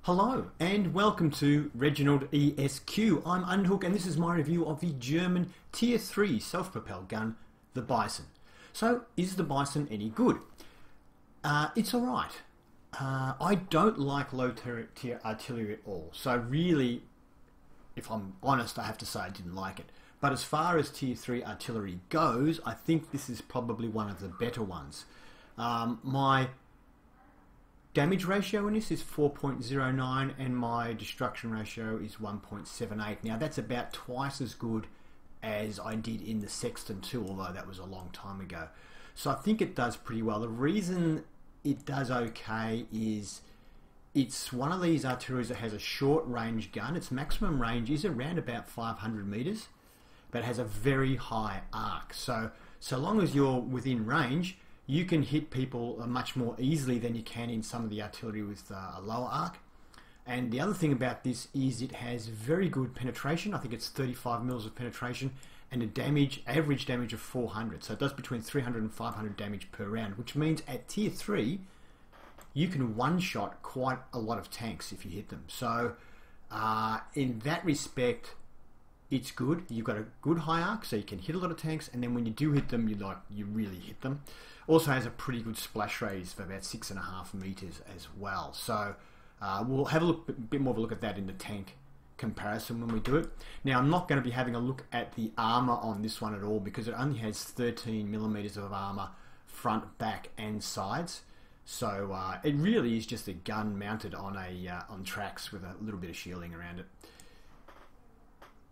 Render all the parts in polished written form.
Hello and welcome to Reginaldesq. I'm Unhook and this is my review of the German Tier 3 self-propelled gun, the Bison. So, is the Bison any good? It's alright. I don't like low tier artillery at all, so really, if I'm honest, I have to say I didn't like it. But as far as Tier 3 artillery goes, I think this is probably one of the better ones. My damage ratio in this is 4.09 and my destruction ratio is 1.78. Now that's about twice as good as I did in the Sexton 2, although that was a long time ago. So I think it does pretty well. The reason it does okay is it's one of these artilleries that has a short range gun. Its maximum range is around about 500 meters, but it has a very high arc. So long as you're within range, you can hit people much more easily than you can in some of the artillery with a lower arc. And the other thing about this is it has very good penetration. I think it's 35 mils of penetration and a average damage of 400. So it does between 300 and 500 damage per round, which means at Tier 3 you can one-shot quite a lot of tanks if you hit them. So in that respect, it's good. You've got a good high arc, so you can hit a lot of tanks, and then when you do hit them, you really hit them. Also has a pretty good splash radius of about 6.5 meters as well. So we'll have a bit more of a look at that in the tank comparison when we do it. Now I'm not going to be having a look at the armor on this one at all because it only has 13 millimeters of armor front, back, and sides. So it really is just a gun mounted on on tracks with a little bit of shielding around it.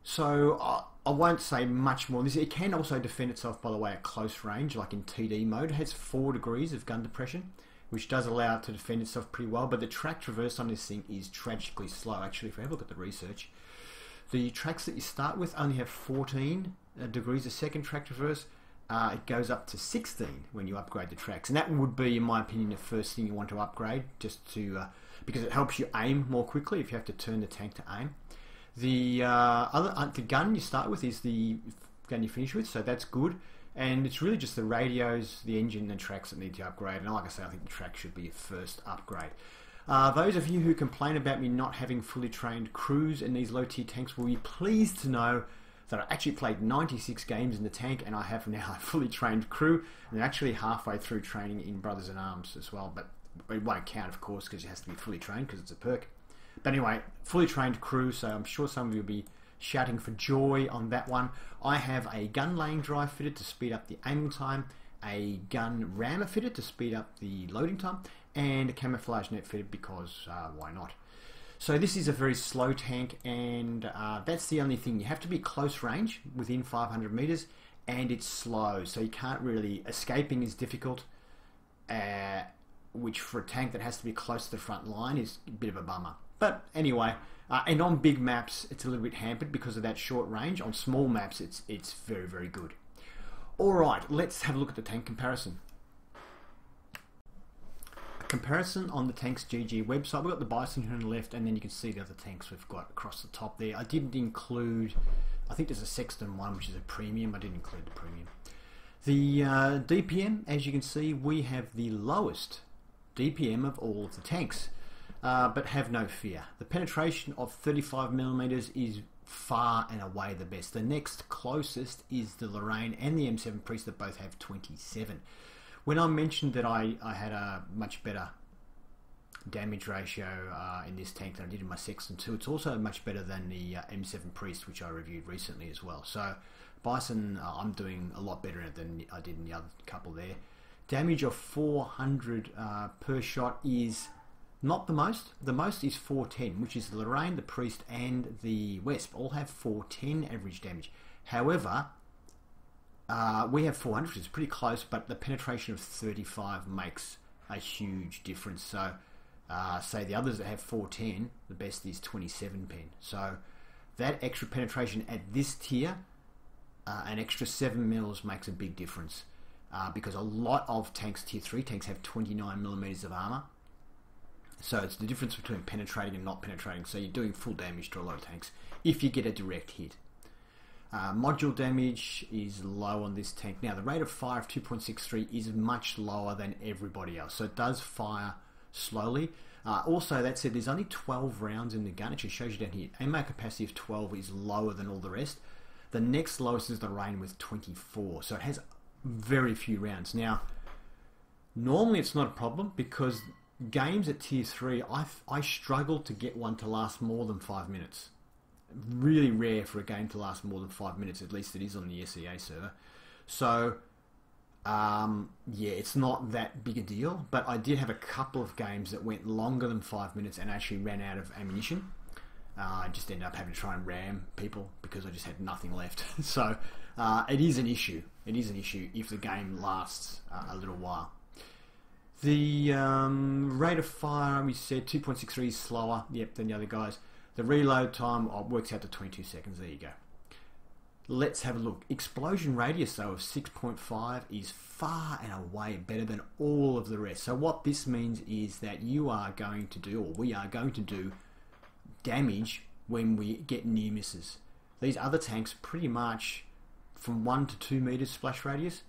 So I won't say much more. It can also defend itself, by the way, at close range, like in TD mode. It has 4 degrees of gun depression, which does allow it to defend itself pretty well. But the track traverse on this thing is tragically slow. Actually, if we have a look at the research, the tracks that you start with only have 14 degrees a second track traverse. It goes up to 16 when you upgrade the tracks, and that would be, in my opinion, the first thing you want to upgrade, just to because it helps you aim more quickly if you have to turn the tank to aim. The gun you start with is the gun you finish with, so that's good. And it's really just the radios, the engine, and tracks that need to upgrade. And like I say, I think the track should be a first upgrade. Those of you who complain about me not having fully trained crews in these low-tier tanks will be pleased to know that I actually played 96 games in the tank, and I have now a fully trained crew. And they're actually halfway through training in Brothers in Arms as well, but it won't count, of course, because it has to be fully trained because it's a perk. But anyway, fully trained crew, so I'm sure some of you will be shouting for joy on that one. I have a gun laying drive fitted to speed up the aiming time, a gun rammer fitted to speed up the loading time, and a camouflage net fitted because why not? So this is a very slow tank, and that's the only thing. You have to be close range, within 500 meters, and it's slow, so you can't really... Escaping is difficult, which for a tank that has to be close to the front line is a bit of a bummer. But anyway, and on big maps it's a little bit hampered because of that short range. On small maps it's very, very good. Alright, let's have a look at the tank comparison. A comparison on the Tanks GG website. We've got the Bison here on the left, and then you can see the other tanks we've got across the top there. I didn't include, I think there's a Sexton 1 which is a premium. I didn't include the premium. The DPM, as you can see, we have the lowest DPM of all of the tanks. But have no fear. The penetration of 35 millimeters is far and away the best. The next closest is the Lorraine and the M7 Priest that both have 27. When I mentioned that I had a much better damage ratio in this tank than I did in my Sexton 2, it's also much better than the M7 Priest, which I reviewed recently as well. So Bison, I'm doing a lot better than I did in the other couple there. Damage of 400 per shot is not the most. The most is 410, which is the Lorraine, the Priest, and the Wesp all have 410 average damage. However, we have 400, which is pretty close, but the penetration of 35 makes a huge difference. So, say the others that have 410, the best is 27 pen. So, that extra penetration at this tier, an extra 7 mils makes a big difference. Because a lot of tanks, tier 3 tanks, have 29 millimeters of armor. So it's the difference between penetrating and not penetrating. So you're doing full damage to a lot of tanks if you get a direct hit. Module damage is low on this tank. Now the rate of fire of 2.63 is much lower than everybody else. So it does fire slowly. Also, that said, there's only 12 rounds in the gun. It just shows you down here. Ammo capacity of 12 is lower than all the rest. The next lowest is the Rain with 24. So it has very few rounds. Now, normally it's not a problem because games at tier 3, I struggle to get one to last more than 5 minutes. Really rare for a game to last more than 5 minutes, at least it is on the SEA server. So, yeah, it's not that big a deal, but I did have a couple of games that went longer than 5 minutes and actually ran out of ammunition. I just ended up having to try and ram people because I just had nothing left. So, it is an issue. It is an issue if the game lasts a little while. The rate of fire, we said 2.63 is slower, than the other guys. The reload time works out to 22 seconds. There you go. Let's have a look. Explosion radius, though, of 6.5 is far and away better than all of the rest. So what this means is that you are going to do, or we are going to do, damage when we get near misses. These other tanks pretty much from 1 to 2 meters splash radius.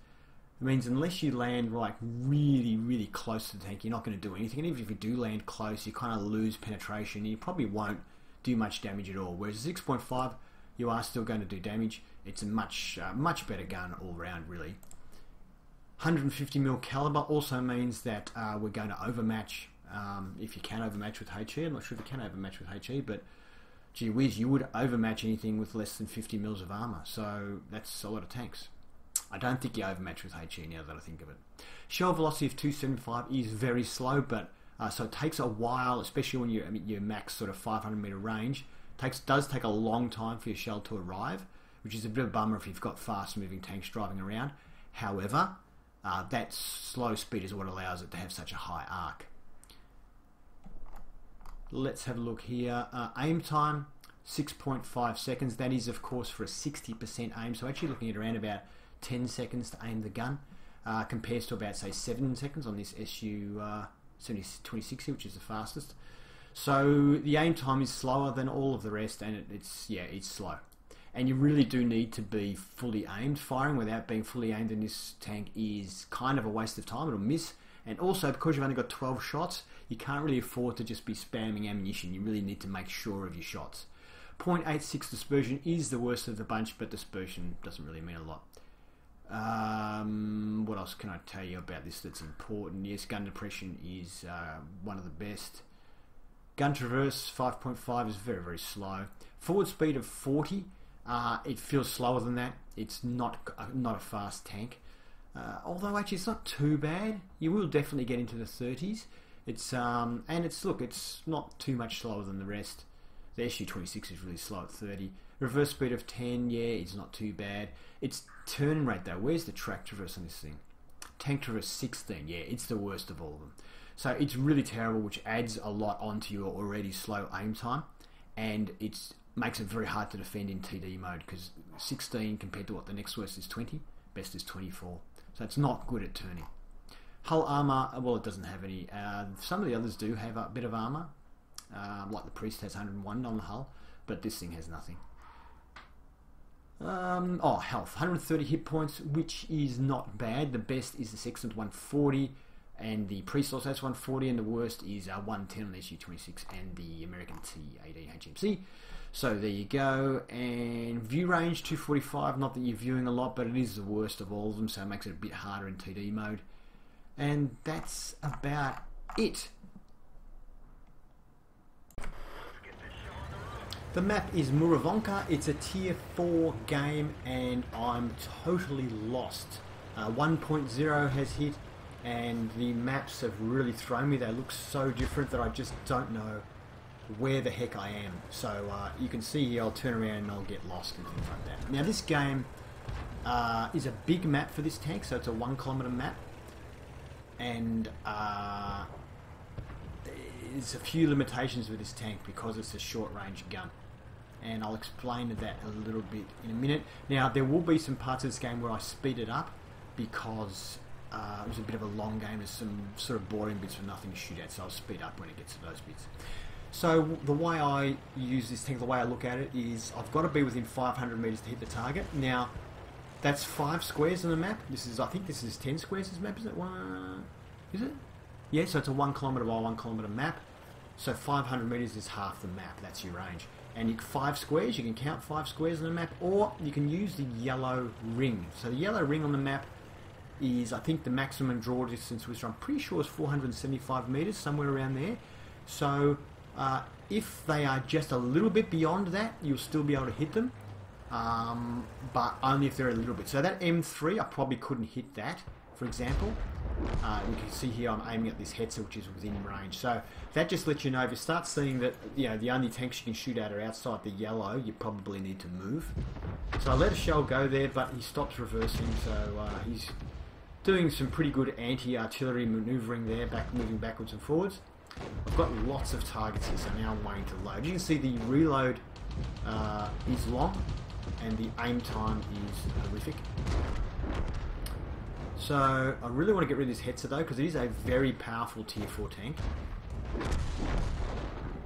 It means unless you land like really, really close to the tank, you're not going to do anything. And even if you do land close, you kind of lose penetration. You probably won't do much damage at all. Whereas 6.5, you are still going to do damage. It's a much better gun all round, really. 150mm caliber also means that we're going to overmatch. If you can overmatch with HE, I'm not sure if you can overmatch with HE, but gee whiz, you would overmatch anything with less than 50 mils of armor. So that's a lot of tanks. I don't think you overmatch with HE now that I think of it. Shell velocity of 275 is very slow, but so it takes a while, especially when you're at your max sort of 500 meter range. Does take a long time for your shell to arrive, which is a bit of a bummer if you've got fast moving tanks driving around. However, that slow speed is what allows it to have such a high arc. Let's have a look here. Aim time, 6.5 seconds. That is, of course, for a 60% aim. So actually looking at around about 10 seconds to aim the gun, compares to about, say, 7 seconds on this SU 2060, which is the fastest. So the aim time is slower than all of the rest, and it's slow. And you really do need to be fully aimed. Firing without being fully aimed in this tank is kind of a waste of time. It'll miss. And also, because you've only got 12 shots, you can't really afford to just be spamming ammunition. You really need to make sure of your shots. 0.86 dispersion is the worst of the bunch, but dispersion doesn't really mean a lot. What else can I tell you about this that's important? Yes, gun depression is one of the best. Gun traverse 5.5 is very, very slow. Forward speed of 40. It feels slower than that. It's not a fast tank. Although actually it's not too bad. You will definitely get into the 30s. It's not too much slower than the rest. The SU-26 is really slow at 30. Reverse speed of 10, yeah, it's not too bad. Its turn rate though, where's the track traverse on this thing? Tank traverse 16, yeah, it's the worst of all of them. So it's really terrible, which adds a lot onto your already slow aim time, and it makes it very hard to defend in TD mode, because 16 compared to what the next worst is 20, best is 24. So it's not good at turning. Hull armor, well, it doesn't have any. Some of the others do have a bit of armor, like the Priest has 101 on the hull, but this thing has nothing. Health, 130 hit points, which is not bad. The best is the Sextant 140, and the Priest also has 140, and the worst is 110 on the SU-26 and the American T-18 HMC. So there you go. And view range 245, not that you're viewing a lot, but it is the worst of all of them, so it makes it a bit harder in TD mode. And that's about it. The map is Murovanka. It's a tier 4 game and I'm totally lost. 1.0 has hit and the maps have really thrown me. They look so different that I just don't know where the heck I am. So you can see here I'll turn around and I'll get lost and things like that. Now this game is a big map for this tank, so it's a 1 kilometer map. And there's a few limitations with this tank because it's a short range gun, and I'll explain that a little bit in a minute. Now there will be some parts of this game where I speed it up because it was a bit of a long game. There's some sort of boring bits with nothing to shoot at, so I'll speed up when it gets to those bits. So the way I use this tank, the way I look at it is I've got to be within 500 meters to hit the target. Now that's 5 squares on the map. I think this is 10 squares. This map, is it? Is it? Yeah, so it's a 1 kilometer by 1 kilometer map. So 500 meters is half the map. That's your range. And 5 squares, you can count 5 squares on the map, or you can use the yellow ring. So the yellow ring on the map is, I think, the maximum draw distance, which I'm pretty sure is 475 meters, somewhere around there. So if they are just a little bit beyond that, you'll still be able to hit them, but only if they're a little bit. So that M3, I probably couldn't hit that, for example. You can see here I'm aiming at this Hetzer, which is within range. So that just lets you know, if you start seeing that, you know, the only tanks you can shoot at are outside the yellow, you probably need to move. So I let a shell go there, but he stops reversing, so he's doing some pretty good anti-artillery manoeuvring there, moving backwards and forwards. I've got lots of targets here, so now I'm waiting to load. You can see the reload is long, and the aim time is horrific. So I really want to get rid of this Hetzer though, because it is a very powerful tier 4 tank.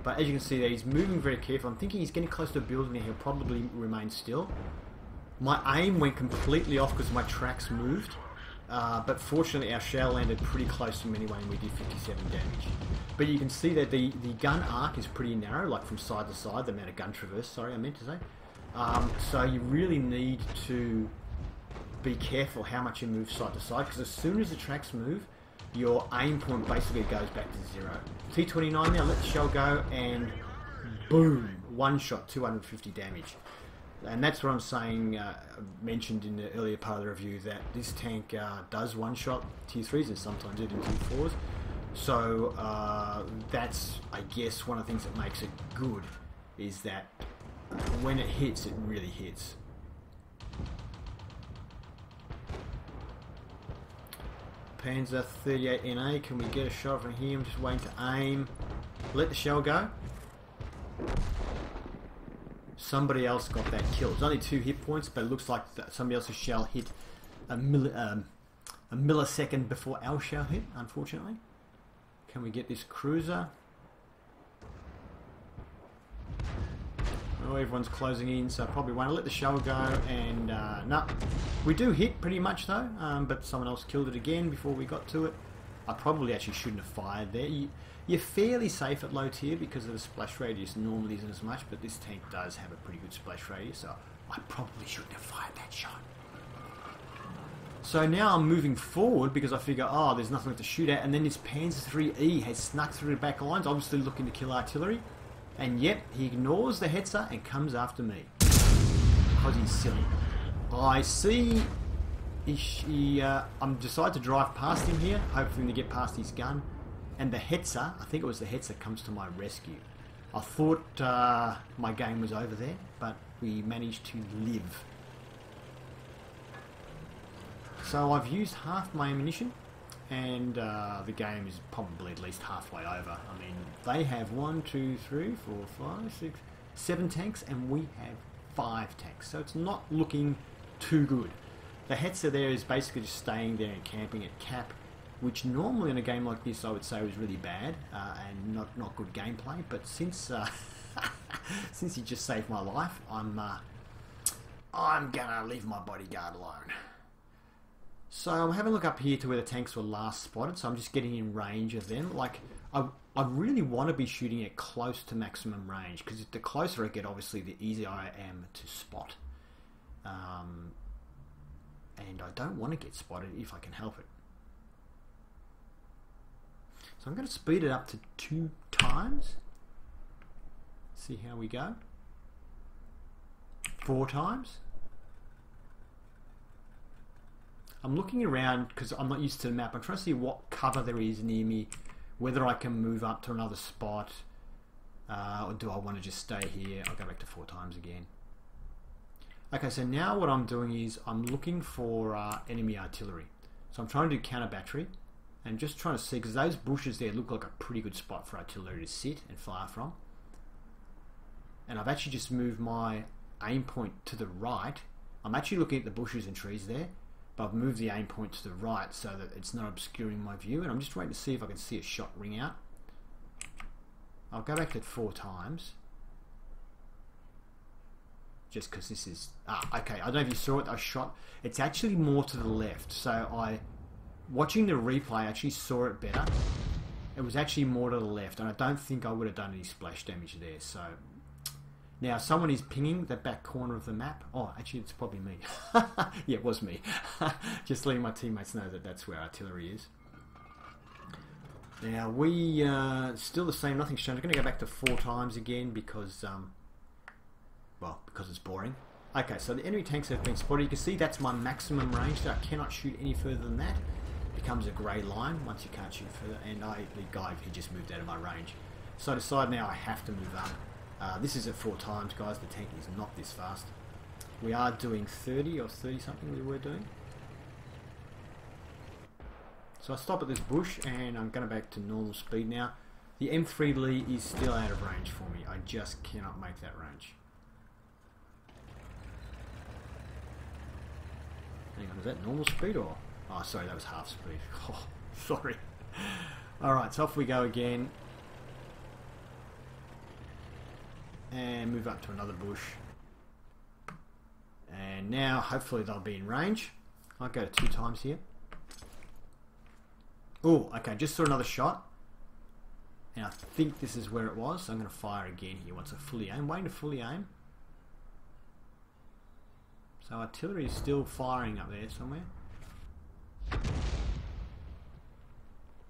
But as you can see there, he's moving very carefully. I'm thinking he's getting close to a building and he'll probably remain still. My aim went completely off because my tracks moved. But fortunately our shell landed pretty close to him anyway, and we did 57 damage. But you can see that the gun arc is pretty narrow, like from side to side, the amount of gun traverse, sorry, I meant to say. So you really need to be careful how much you move side to side, because as soon as the tracks move, your aim point basically goes back to 0. T29 now, let the shell go, and boom, one shot, 250 damage. And that's what I'm saying, mentioned in the earlier part of the review, that this tank does one-shot tier 3s and sometimes even tier 4s. So that's, I guess, one of the things that makes it good, is that when it hits, it really hits. Panzer 38 NA, can we get a shot from here? I'm just waiting to aim. Let the shell go. Somebody else got that kill. It's only 2 hit points, but it looks like somebody else's shell hit a millisecond before our shell hit, unfortunately. Can we get this cruiser? Oh, everyone's closing in, so I probably won't. Let the shell go, and no. We do hit pretty much though, but someone else killed it again before we got to it. I probably actually shouldn't have fired there. You're fairly safe at low tier because of the splash radius normally isn't as much, but this tank does have a pretty good splash radius, so I probably shouldn't have fired that shot. So now I'm moving forward because I figure, oh, there's nothing left to shoot at, and then this Panzer 3E has snuck through the back lines, obviously looking to kill artillery. And yep, he ignores the Hetzer and comes after me. Because he's silly. I see I'm decided to drive past him here, hoping to get past his gun. And the Hetzer, I think it was the Hetzer, comes to my rescue. I thought my game was over there, but we managed to live. So I've used half my ammunition, and the game is probably at least halfway over. I mean, they have 1, 2, 3, 4, 5, 6, 7 tanks, and we have 5 tanks. So it's not looking too good. The Hetzer there is basically just staying there and camping at cap, which normally in a game like this I would say was really bad and not good gameplay. But since since he just saved my life, I'm gonna leave my bodyguard alone. So I'm having a look up here to where the tanks were last spotted, so I'm just getting in range of them. Like, I really want to be shooting at close to maximum range, because the closer I get, obviously, the easier I am to spot. And I don't want to get spotted if I can help it. So I'm going to speed it up to 2 times. See how we go. 4 times. I'm looking around because I'm not used to the map. I'm trying to see what cover there is near me, whether I can move up to another spot, or do I want to just stay here. I'll go back to 4 times again. Okay, so now what I'm doing is I'm looking for enemy artillery. So I'm trying to do counter battery, and just trying to see, because those bushes there look like a pretty good spot for artillery to sit and fire from. And I've actually just moved my aim point to the right. I'm actually looking at the bushes and trees there, but I've moved the aim point to the right so that it's not obscuring my view, and I'm just waiting to see if I can see a shot ring out. I'll go back to 4 times. Just because this is... okay, I don't know if you saw it, I shot... It's actually more to the left, so watching the replay, I actually saw it better. It was actually more to the left, and I don't think I would have done any splash damage there. So now someone is pinging the back corner of the map. Oh, actually, it's probably me. Yeah, it was me. Just letting my teammates know that that's where artillery is. Now we still the same. Nothing's changed. I'm going to go back to 4 times again because, well, because it's boring. Okay, so the enemy tanks have been spotted. You can see that's my maximum range. That I cannot shoot any further than that. It becomes a grey line once you can't shoot further. And the guy, he just moved out of my range. So I decide now I have to move up. This is at 4 times, guys. The tank is not this fast. We are doing 30 or 30 something we were doing. So I stop at this bush and I'm going back to normal speed now. The M3 Lee is still out of range for me. I just cannot make that range. Hang on, is that normal speed or... Oh, sorry, that was half speed. Oh, sorry. Alright, so off we go again. And move up to another bush. And now, hopefully they'll be in range. I'll go 2 times here. Oh, okay, just saw another shot. And I think this is where it was. So I'm going to fire again here once I fully aim. Waiting to fully aim. So artillery is still firing up there somewhere.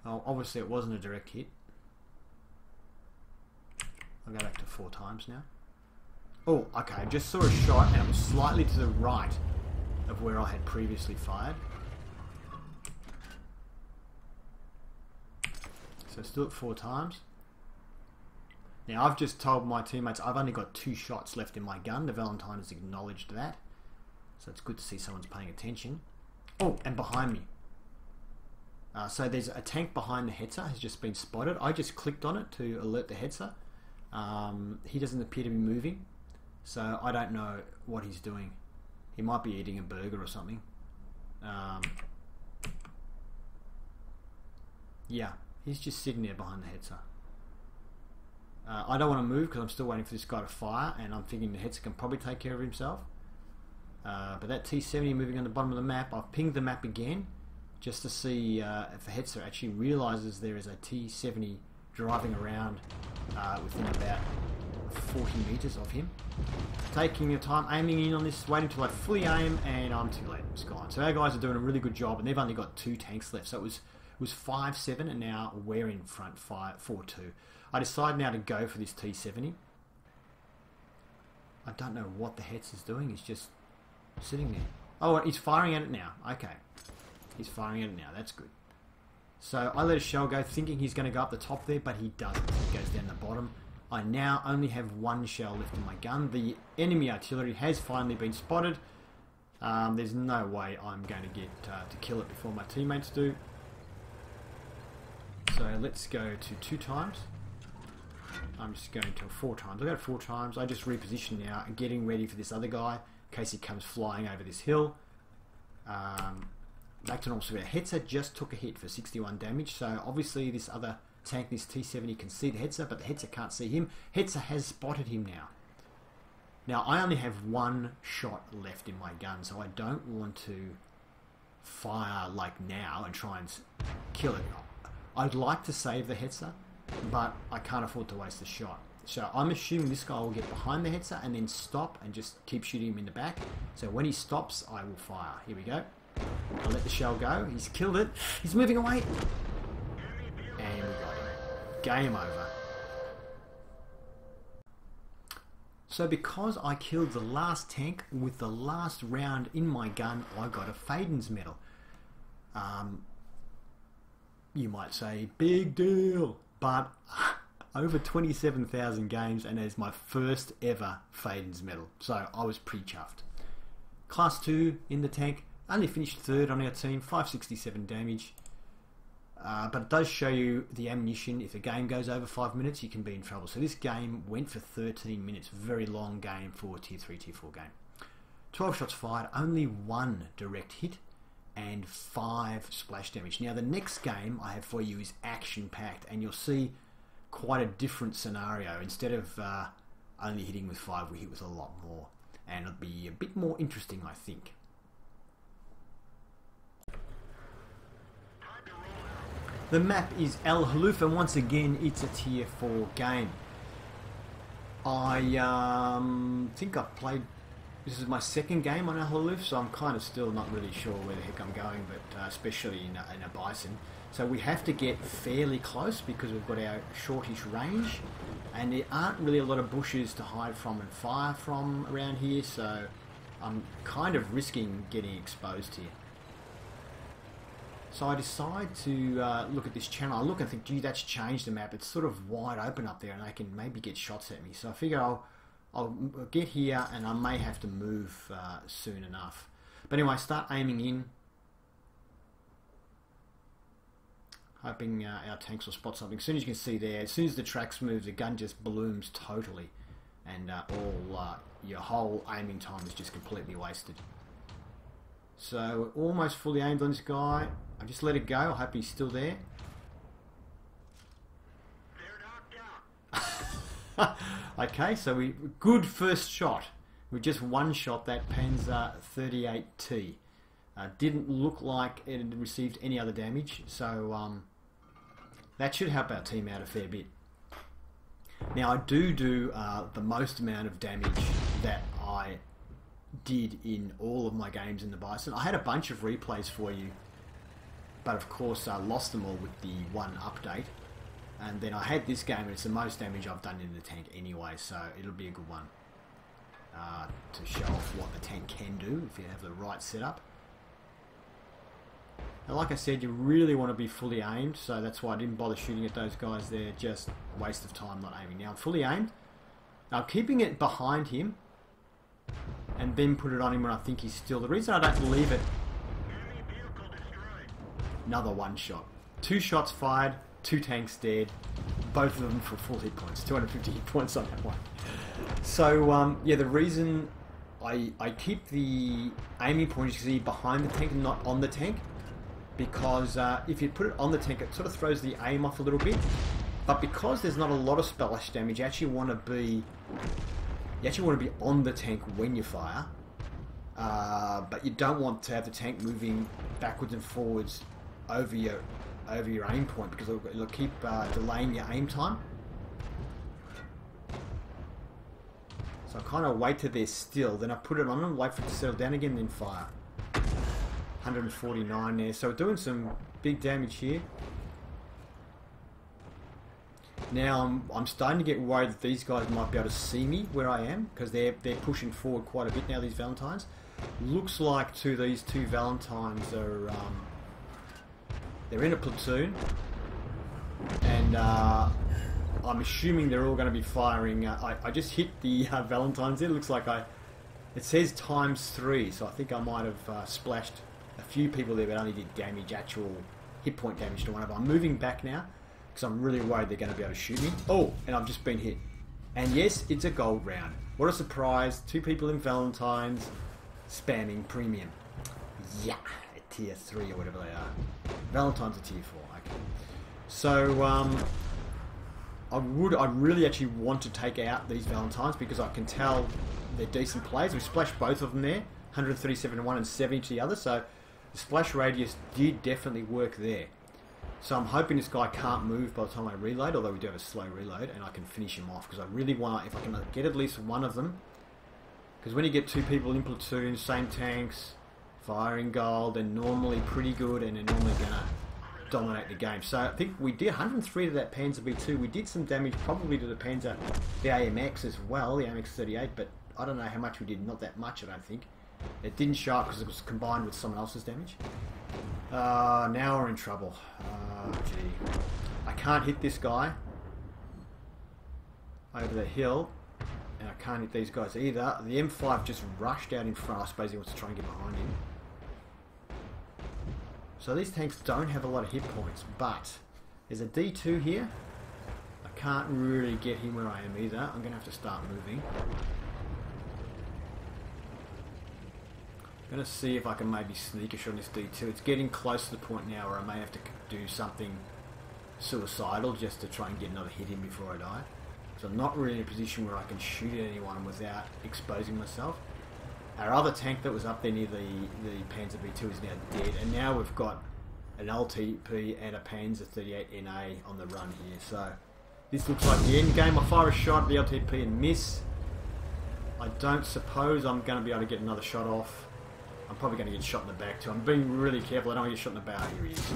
Oh, obviously it wasn't a direct hit. I'll go back to 4 times now. Oh, okay, I just saw a shot and it was slightly to the right of where I had previously fired. So still at 4 times. Now I've just told my teammates I've only got 2 shots left in my gun. The Valentine has acknowledged that. So it's good to see someone's paying attention. Oh, and behind me. So there's a tank behind the Hetzer has just been spotted. I just clicked on it to alert the Hetzer. He doesn't appear to be moving. So I don't know what he's doing. He might be eating a burger or something. Yeah, he's just sitting there behind the Hetzer. I don't want to move because I'm still waiting for this guy to fire, and I'm thinking the Hetzer can probably take care of himself. But that T-70 moving on the bottom of the map, I've pinged the map again just to see if the Hetzer actually realises there is a T-70 driving around within about 40 metres of him. Taking your time, aiming in on this, waiting till I fully aim, and I'm too late. It's gone. So our guys are doing a really good job, and they've only got 2 tanks left. So it was 5-7, and now we're in front 4-2. I decide now to go for this T-70. I don't know what the Hetzer is doing. He's just sitting there. Oh, he's firing at it now. Okay. He's firing at it now. That's good. So I let a shell go thinking he's going to go up the top there, but he doesn't. He goes down the bottom. I now only have 1 shell left in my gun. The enemy artillery has finally been spotted. There's no way I'm going to get to kill it before my teammates do. So let's go to 2 times. I'm just going to 4 times. I go to 4 times. I just reposition now, getting ready for this other guy in case he comes flying over this hill. Back to normal speed. Hetzer just took a hit for 61 damage. So obviously this other tank, this T-70, can see the Hetzer, but the Hetzer can't see him. Hetzer has spotted him now. Now I only have 1 shot left in my gun, so I don't want to fire like now and try and kill it. I'd like to save the Hetzer, but I can't afford to waste the shot. So I'm assuming this guy will get behind the Hetzer and then stop and just keep shooting him in the back. So when he stops, I will fire. Here we go. I'll let the shell go. He's killed it. He's moving away. And we got him. Game over. So because I killed the last tank with the last round in my gun, I got a Faden's medal. You might say, big deal. But over 27,000 games, and it's my first ever Faden's medal. So I was pretty chuffed. Class 2 in the tank. Only finished 3rd on our team, 567 damage. But it does show you the ammunition. If a game goes over 5 minutes, you can be in trouble. So this game went for 13 minutes. Very long game for a Tier 3, Tier 4 game. 12 shots fired, only 1 direct hit, and 5 splash damage. Now the next game I have for you is action-packed, and you'll see quite a different scenario. Instead of only hitting with 5, we hit with a lot more. And it'll be a bit more interesting, I think. The map is El Haluf, and once again it's a tier 4 game. I think I've played, this is my second game on El Haluf, so I'm kind of still not really sure where the heck I'm going, but especially in a Bison. So we have to get fairly close because we've got our shortish range, and there aren't really a lot of bushes to hide from and fire from around here, so I'm kind of risking getting exposed here. So I decide to look at this channel. I look and think, gee, that's changed the map. It's sort of wide open up there and they can maybe get shots at me. So I figure I'll get here and I may have to move soon enough. But anyway, I start aiming in, hoping our tanks will spot something. As soon as you can see there, as soon as the tracks move, the gun just blooms totally. And your whole aiming time is just completely wasted. So we're almost fully aimed on this guy. I just let it go. I hope he's still there. Okay, so good first shot. We just one shot that Panzer 38T. Didn't look like it had received any other damage, so that should help our team out a fair bit. Now I do the most amount of damage that I did in all of my games in the Bison. I had a bunch of replays for you, but of course I lost them all with the one update. And then I had this game, and it's the most damage I've done in the tank anyway, so it'll be a good one to show off what the tank can do if you have the right setup. And like I said, you really want to be fully aimed, so that's why I didn't bother shooting at those guys there. Just waste of time not aiming. Now I'm fully aimed. Now keeping it behind him and then put it on him when I think he's still. The reason I don't leave it, another one shot. 2 shots fired, 2 tanks dead, both of them for full hit points, 250 hit points on that one. So yeah, the reason I keep the aiming point, you can see, behind the tank and not on the tank, because if you put it on the tank, it sort of throws the aim off a little bit. But because there's not a lot of splash damage, you actually want to be on the tank when you fire, but you don't want to have the tank moving backwards and forwards over your aim point, because it'll keep delaying your aim time. So I kind of wait till they're still, then I put it on them, wait for it to settle down again, then fire. 149 there, so we're doing some big damage here. Now I'm starting to get worried that these guys might be able to see me where I am, because they're pushing forward quite a bit now, these Valentines. Looks like these two Valentines are they're in a platoon, and I'm assuming they're all going to be firing. I just hit the Valentines there. It looks like it says ×3, so I think I might have splashed a few people there, but only did damage, actual hit point damage to one of them. I'm moving back now, because I'm really worried they're going to be able to shoot me. Oh, and I've just been hit. And yes, it's a gold round. What a surprise. 2 people in Valentines spamming premium. Yeah, a tier 3 or whatever they are. Valentines are tier 4, okay. So, I really actually want to take out these Valentines, because I can tell they're decent players. We splashed both of them there. 137 to one and 70 to the other, so the splash radius did definitely work there. So I'm hoping this guy can't move by the time I reload, although we do have a slow reload, and I can finish him off, because I really want, if I can get at least one of them, because when you get 2 people in platoon, same tanks, firing gold, they're normally pretty good, and they're normally going to dominate the game. So I think we did 103 to that Panzer B2. We did some damage probably to the Panzer, the AMX as well, the AMX 38, but I don't know how much we did. Not that much, I don't think. It didn't show up because it was combined with someone else's damage. Now we're in trouble. Gee. I can't hit this guy over the hill, and I can't hit these guys either. The M5 just rushed out in front. I suppose he wants to try and get behind him. So these tanks don't have a lot of hit points, but there's a D2 here. I can't really get him where I am either. I'm going to have to start moving. I'm going to see if I can maybe sneak a shot on this D2. It's getting close to the point now where I may have to do something suicidal just to try and get another hit in before I die. So I'm not really in a position where I can shoot at anyone without exposing myself. Our other tank that was up there near the Panzer B2 is now dead, and now we've got an LTP and a Panzer 38 NA on the run here. So this looks like the end game. I fire a shot at the LTP and miss. I don't suppose I'm going to be able to get another shot off. I'm probably going to get shot in the back too. I'm being really careful. I don't want to get shot in the bow. Here he is.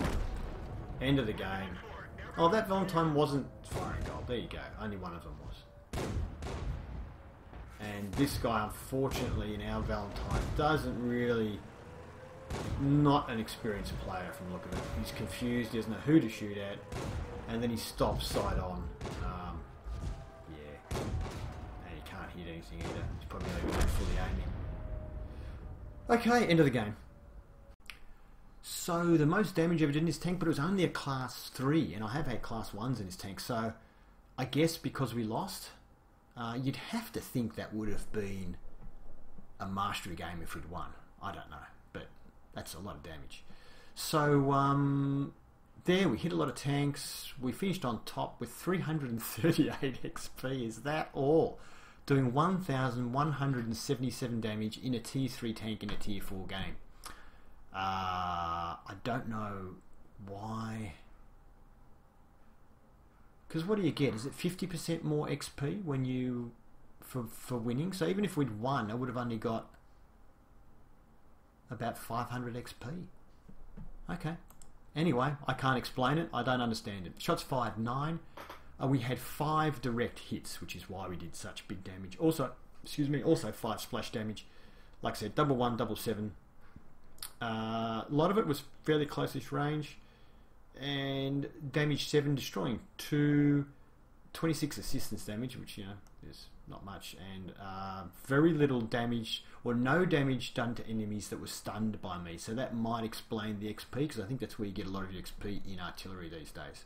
End of the game. Oh, that Valentine wasn't firing goal. There you go. Only one of them was. And this guy, unfortunately, in our Valentine, doesn't really... Not an experienced player from the look of it. He's confused. He doesn't know who to shoot at. And then he stops side on. Yeah. And he can't hit anything either. He's probably not even fully aiming. Okay, end of the game. So the most damage ever did in this tank, but it was only a class 3, and I have had class 1s in this tank, so I guess because we lost, you'd have to think that would have been a mastery game if we'd won. I don't know, but that's a lot of damage. So there, we hit a lot of tanks. We finished on top with 338 XP. Is that all? Doing 1,177 damage in a tier 3 tank in a tier 4 game. I don't know why. Because what do you get? Is it 50% more XP when you for winning? So even if we'd won, I would have only got about 500 XP. Okay. Anyway, I can't explain it. I don't understand it. Shots fired 9. We had 5 direct hits, which is why we did such big damage. Also, excuse me, also 5 splash damage. Like I said, double 1, double 7. A lot of it was fairly close-ish range, and damage 7, destroying 26 assistance damage, which, you know, is not much, and very little damage, or no damage done to enemies that were stunned by me. So that might explain the XP, because I think that's where you get a lot of your XP in artillery these days.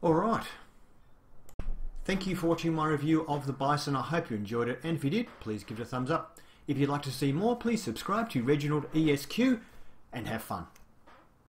Alright. Thank you for watching my review of the Bison. I hope you enjoyed it, and if you did, please give it a thumbs up. If you'd like to see more, please subscribe to Reginaldesq and have fun.